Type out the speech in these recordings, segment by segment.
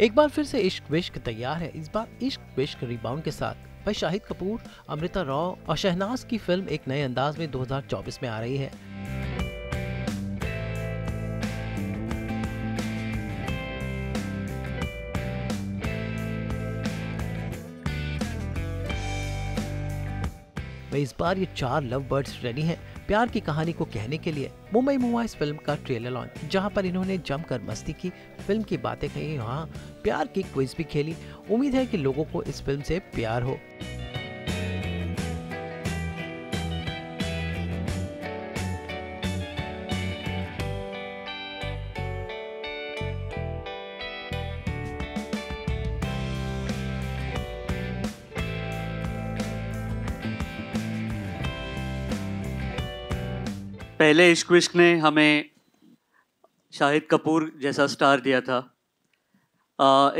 एक बार फिर से इश्क विश्क तैयार है। इस बार इश्क विश्क रिबाउंड के साथ भाई शाहिद कपूर, अमृता रॉय और शहनाज की फिल्म एक नए अंदाज में 2024 में आ रही है। वही इस बार ये 4 लव बर्ड्स रेडी हैं प्यार की कहानी को कहने के लिए। मुंबई मुआ इस फिल्म का ट्रेलर लॉन्च, जहां पर इन्होंने जमकर मस्ती की, फिल्म की बातें कही, वहां प्यार की क्विज भी खेली। उम्मीद है कि लोगों को इस फिल्म से प्यार हो। पहले इश्क विश्क ने हमें शाहिद कपूर जैसा स्टार दिया था।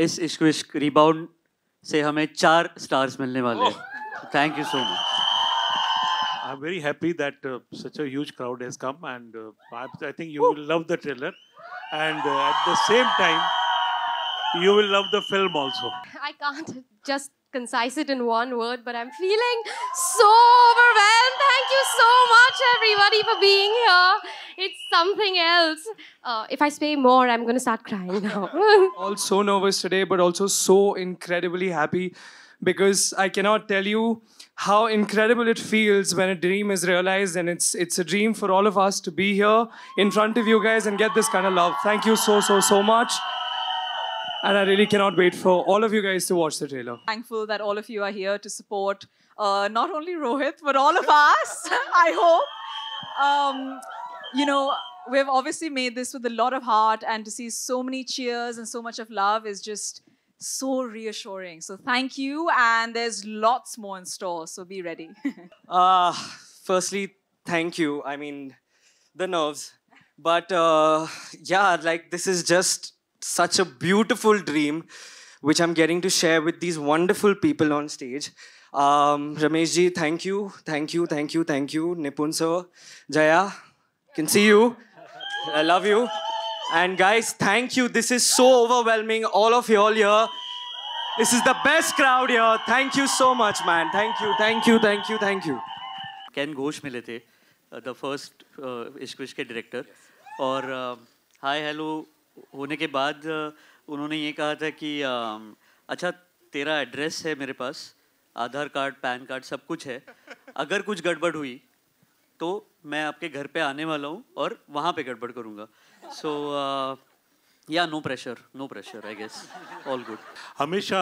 इस इश्क विश्क रिबाउंड से हमें 4 स्टार्स मिलने वाले हैं। Thank you so much. I'm very happy that such a huge crowd has come, and I think you will love the trailer, and at the same time you will love the film also. I can't just concise it in one word, but I'm feeling so overwhelmed. Thank you so much, everybody, for being here. It's something else. If I say more, I'm going to start crying now. All so nervous today, but also so incredibly happy, because I cannot tell you how incredible it feels when a dream is realized, and it's a dream for all of us to be here in front of you guys and get this kind of love. Thank you so much. And I really cannot wait for all of you guys to watch the trailer. Thankful that all of you are here to support not only Rohit, but all of us, I hope. You know, we've obviously made this with a lot of heart, and to see so many cheers and so much of love is just so reassuring. So thank you, and there's lots more in store, so be ready. Firstly, thank you. I mean, the nerves. But yeah, like this is just such a beautiful dream, which I'm getting to share with these wonderful people on stage. Ramesh ji, thank you. Nipun sir, Jaya, can see you. I love you. And guys, thank you. This is so overwhelming. All of you all here. This is the best crowd here. Thank you so much, man. Thank you. Can Ghosh मिले थे, the first इश्क विश्क के director, और hi hello होने के बाद उन्होंने ये कहा था कि अच्छा तेरा एड्रेस है मेरे पास, आधार कार्ड, पैन कार्ड सब कुछ है, अगर कुछ गड़बड़ हुई तो मैं आपके घर पे आने वाला हूँ और वहाँ पे गड़बड़ करूँगा। So yeah no pressure I guess, all good. हमेशा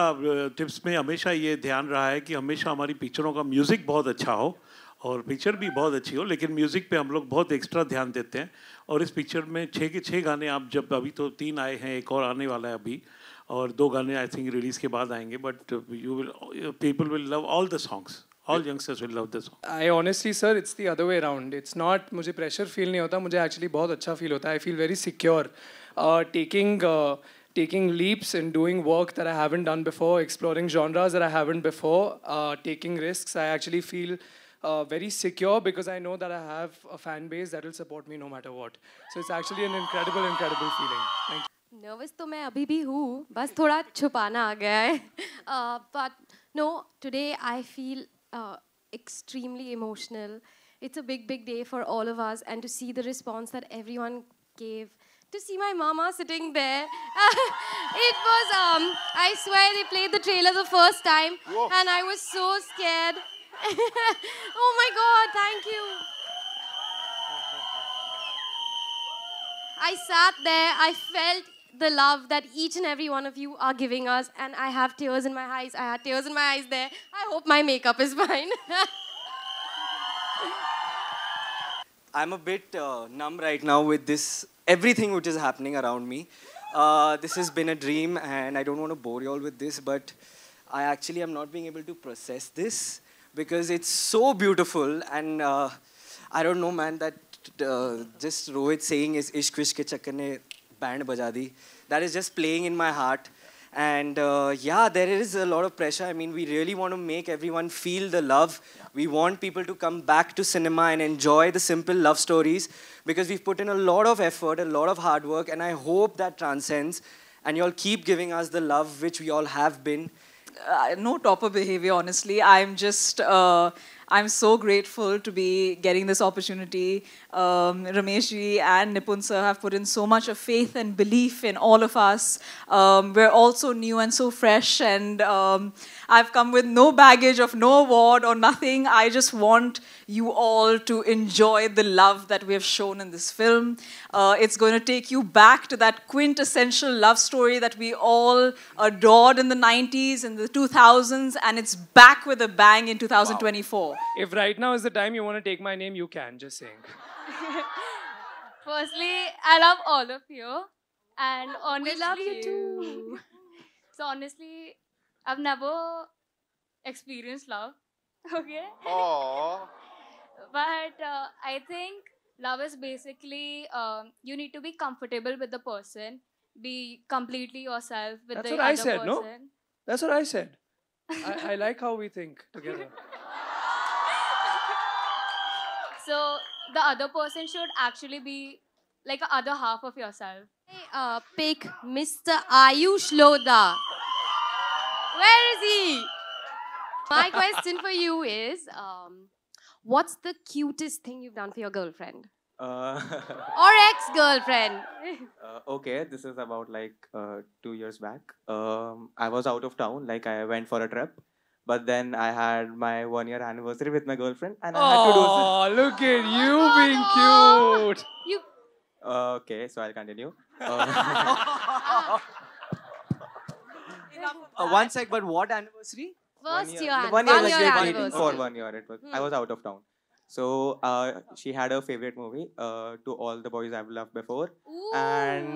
टिप्स में हमेशा ये ध्यान रहा है कि हमेशा हमारी पिक्चरों का म्यूज़िक बहुत अच्छा हो, और पिक्चर भी बहुत अच्छी हो, लेकिन म्यूज़िक पे हम लोग बहुत एक्स्ट्रा ध्यान देते हैं। और इस पिक्चर में 6 के 6 गाने, आप जब अभी तो 3 आए हैं, एक और आने वाला है अभी, और 2 गाने आई थिंक रिलीज़ के बाद आएंगे। But people will love all the songs, all youngsters will love this song. I honestly, sir, it's the other way around. It's not, मुझे pressure feel नहीं होता, मुझे actually बहुत अच्छा feel होता है. I feel very secure. Taking leaps and doing work that I haven't done before, exploring genres that I haven't before, taking risks. I actually feel very secure because I know that I have a fan base that will support me no matter what. So it's actually an incredible feeling. Thank you. Nervous तो मैं अभी भी हूँ, बस थोड़ा छुपाना आ गया है. But no, today I feel extremely emotional. It's a big day for all of us, and to see the response that everyone gave, to see my mama sitting there, it was, I swear they played the trailer the first time. Whoa. And I was so scared. Oh my God, thank you. I sat there, I felt the love that each and every one of you are giving us, and I have tears in my eyes. I had tears in my eyes there. I hope my makeup is fine. I'm a bit numb right now with this, everything which is happening around me. This has been a dream, and I don't want to bore you all with this, but I actually am not being able to process this because it's so beautiful, and I don't know, man, that just Rohit saying is Ishq Vishk ke chakkar ne band baja di. That is just playing in my heart. And yeah, there is a lot of pressure. I mean, we really want to make everyone feel the love. We want people to come back to cinema and enjoy the simple love stories, because we've put in a lot of effort, a lot of hard work, and I hope that transcends. and you all keep giving us the love which we all have been. No topper behavior, honestly. I'm so grateful to be getting this opportunity. Ramesh ji and Nipun sir have put in so much of faith and belief in all of us. We're all so new and so fresh, and I've come with no baggage of no award or nothing. I just want you all to enjoy the love that we have shown in this film. It's going to take you back to that quintessential love story that we all adored in the 90s and the 2000s, and it's back with a bang in 2024. If right now is the time you want to take my name, you can. Just saying. Firstly, I love all of you. And honestly, We love you too. So honestly, I've never experienced love. Okay? Aww. But I think love is basically you need to be comfortable with the person, be completely yourself with That's the what I other said, person. no? That's what I said. I like how we think together. So the other person should actually be like the other half of yourself. Pick Mr. Ayush Lodha. Where is he? My question for you is, what's the cutest thing you've done for your girlfriend? Or ex-girlfriend? Okay, this is about like 2 years back. I was out of town, like I went for a trip. But then I had my 1-year anniversary with my girlfriend, and I had to do Oh, look at you being cute. You okay, so I'll continue. One sec, but what anniversary? first year, 1 year, like year we were dating anniversary. for 1 year. It was I was out of town, so she had her favorite movie, To All the Boys I've Loved Before, and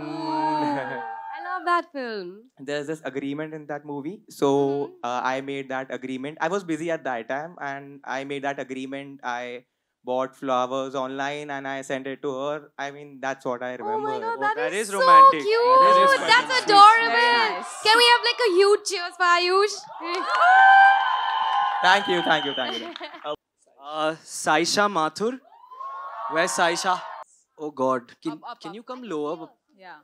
I love that film. there's this agreement in that movie. So I made that agreement. I was busy at that time, and I made that agreement. I bought flowers online and I sent it to her. I mean, that's what I Oh remember. my god, that that is is so romantic. cute. That is quite That's sweet. adorable. Very nice. Can we have like a huge cheers for Ayush? Thank you, thank you, thank you. Saisha Mathur. Where's Saisha? Oh God. Up, Can up. you come lower? Yeah.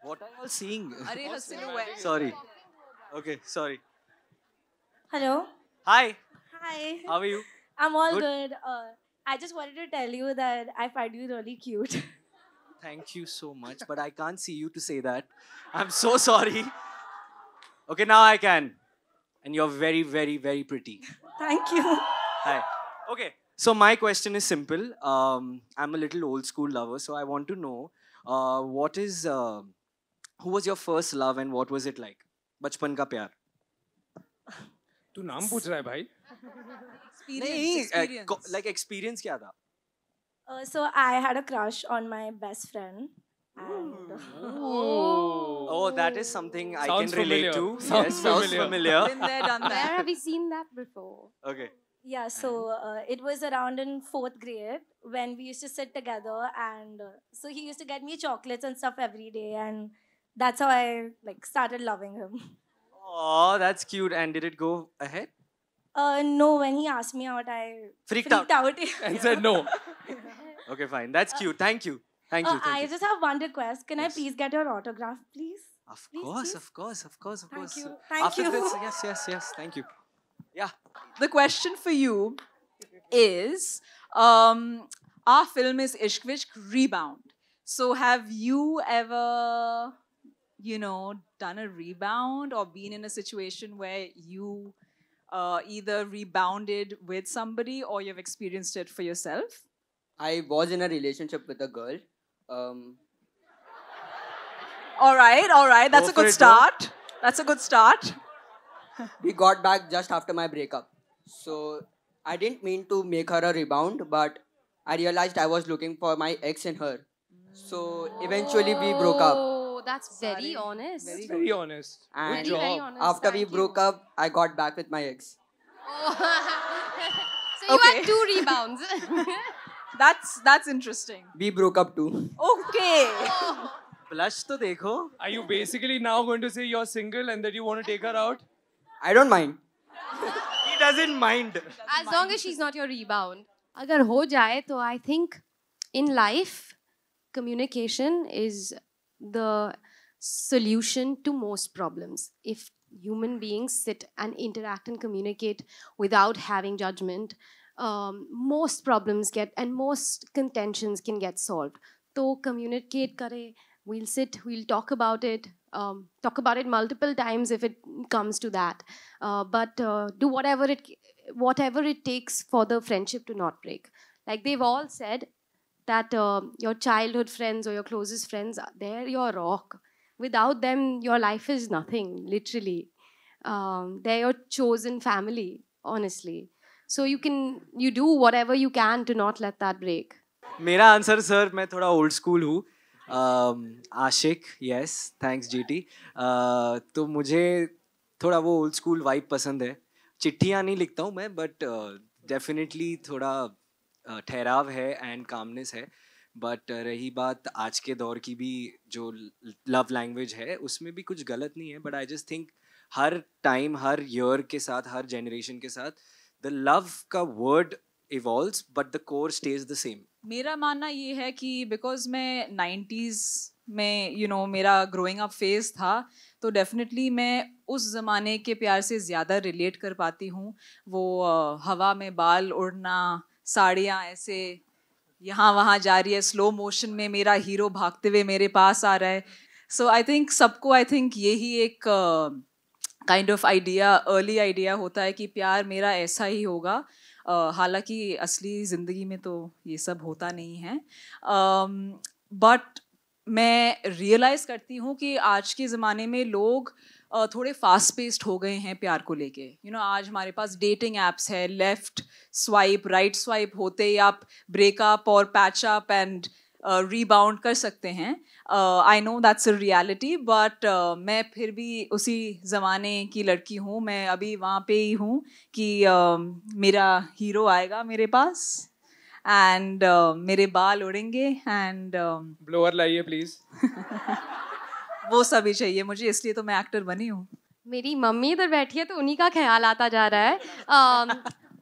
What are you all seeing? Arey, her silhouette. Sorry. Okay, sorry. Hello. Hi. Hi. How are you? I'm all Good. good. I just wanted to tell you that I find you really cute. Thank you so much, but I can't see you to say that. I'm so sorry. Okay, now I can. And you're very, very, very pretty. Thank you. Hi. Okay, so my question is simple. I'm a little old school lover, so I want to know who was your first love and what was it like? Bachpan ka pyar. तू नाम पूछ रहा है भाई? Experience. Like experience kya tha? So I had a crush on my best friend. And Oh, that is something I Sounds can relate familiar. to. Sounds Yes, sounds familiar. familiar. Been there, done Where that. have we seen that before? Okay. yeah, so it was around in 4th grade when we used to sit together, and so he used to get me chocolates and stuff every day, and that's how I like started loving him. Oh, that's cute. And did it go ahead? No, when he asked me out, I Freaked out. And said no. Okay, fine. That's cute. Thank you. Thank you. Thank I you. just have one request. Can I Yes. please get your autograph, please? Of Please, course, please. of course, of course, of Thank course. you. Thank After you. this, yes, yes, yes. Thank you. Yeah. The question for you is, our film is Ishq Vishk Rebound. So have you ever, done a rebound or been in a situation where you either rebounded with somebody or you've experienced it for yourself? I was in a relationship with a girl. All right. That's Go a for good it, bro. start. That's a good start. We got back just after my breakup. So I didn't mean to make her a rebound, but I realized I was looking for my ex in her. So eventually we broke up. Oh, that's very Sorry. honest. That's very honest. And Good very job. honest. after we Thank you. broke up, I got back with my ex. So you Okay. had 2 rebounds. That's interesting. We broke up too. Okay. Blush to dekho. Are you basically now going to say you're single and that you want to take her out? I don't mind. He doesn't mind. As long as she's not your rebound. अगर हो जाए तो I think in life communication is the solution to most problems. If human beings sit and interact and communicate without having judgment, most problems and most contentions can get solved. So communicate kare, we'll sit, we'll talk about it multiple times if it comes to that. But do whatever it takes for the friendship to not break. Like they've all said that your childhood friends or your closest friends, they're your rock. Without them, your life is nothing, literally. They're your chosen family, honestly. So you do whatever you can to not let that break. मेरा answer sir, मैं थोड़ा old school हूँ. आशिक, yes, thanks GT. तो मुझे थोड़ा वो old school vibe पसंद है. चिट्ठियाँ नहीं लिखता हूँ मैं, बट डेफिनेटली थोड़ा ठहराव है एंड कामनेस है. बट रही बात आज के दौर की भी, जो लव लैंग्वेज है उसमें भी कुछ गलत नहीं है. But I just think her time, her year के साथ, हर जनरेशन के साथ द लव का word evolves but the core stage the same. मेरा मानना ये है कि बिकॉज मैं 90s में मेरा ग्रोइंग अप फेज था, तो डेफिनेटली मैं उस ज़माने के प्यार से ज़्यादा रिलेट कर पाती हूँ. वो हवा में बाल उड़ना, साड़ियाँ ऐसे यहाँ वहाँ जा रही है, स्लो मोशन में मेरा हीरो भागते हुए मेरे पास आ रहा है. सो आई थिंक यही एक kind of idea, early idea होता है कि प्यार मेरा ऐसा ही होगा. हालांकि असली ज़िंदगी में तो ये सब होता नहीं है. बट मैं रियलाइज़ करती हूँ कि आज के ज़माने में लोग थोड़े फास्ट पेस्ड हो गए हैं प्यार को लेके. आज हमारे पास डेटिंग एप्स है, लेफ़्ट स्वाइप, राइट स्वाइप होते ही आप ब्रेकअप और पैच अप एंड रीबाउंड कर सकते हैं. I know that's a reality, but मैं फिर भी उसी ज़माने की लड़की हूँ. मैं अभी वहाँ पे ही हूँ कि मेरा हीरो आएगा मेरे पास एंड मेरे बाल उड़ेंगे एंड ब्लोअर लाइए प्लीज़. वो सभी चाहिए मुझे, इसलिए तो मैं एक्टर बनी हूँ. मेरी मम्मी इधर बैठी है तो उन्हीं का ख्याल आता जा रहा है.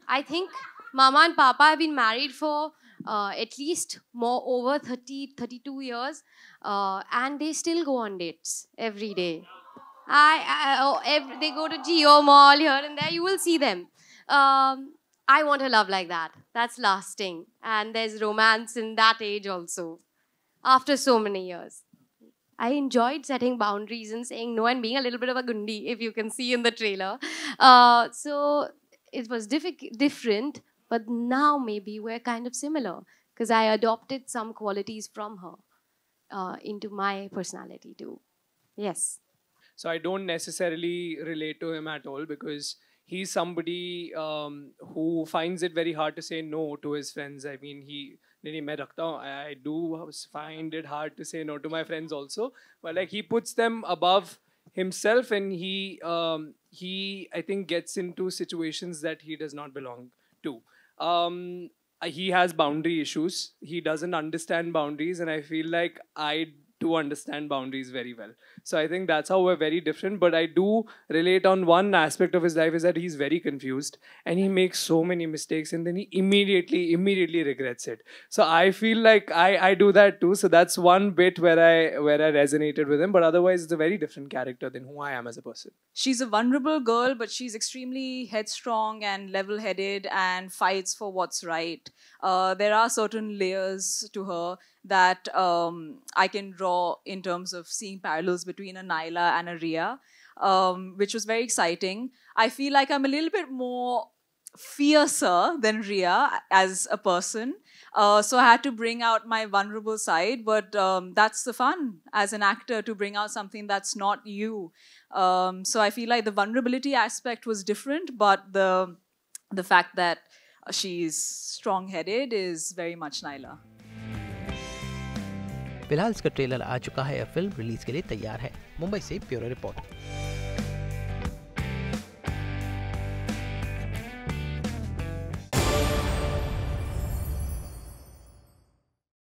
I think mama and papa have been married for at least more over 32 years, and they still go on dates every day. They go to Geo Mall here and there. You will see them. I want a love like that. That's lasting, and there's romance in that age also. After so many years, I enjoyed setting boundaries and saying no and being a little bit of a gundi, if you can see in the trailer. So it was different. But now maybe we're kind of similar because I adopted some qualities from her into my personality too. Yes. So I don't necessarily relate to him at all because he's somebody who finds it very hard to say no to his friends. I mean, I do find it hard to say no to my friends also. But like he puts them above himself, and he I think gets into situations that he does not belong to. He has boundary issues. He doesn't understand boundaries, and I feel like I do understand boundaries very well. So I think that's how we're very different. But I do relate on one aspect of his life is that he's very confused and he makes so many mistakes and then he immediately regrets it. So I feel like I do that too. So that's one bit where I resonated with him. But otherwise, it's a very different character than who I am as a person. She's a vulnerable girl, but she's extremely headstrong and level-headed and fights for what's right. There are certain layers to her that I can draw in terms of seeing parallels between a Naila and a Rhea, which was very exciting. I feel like I'm a little bit more fiercer than Rhea as a person. So I had to bring out my vulnerable side, but that's the fun as an actor, to bring out something that's not you. So I feel like the vulnerability aspect was different, but the fact that she's strong-headed is very much Naila. फिलहाल इसका trailer आ चुका है, film release के लिए तैयार है. मुंबई से bureau report.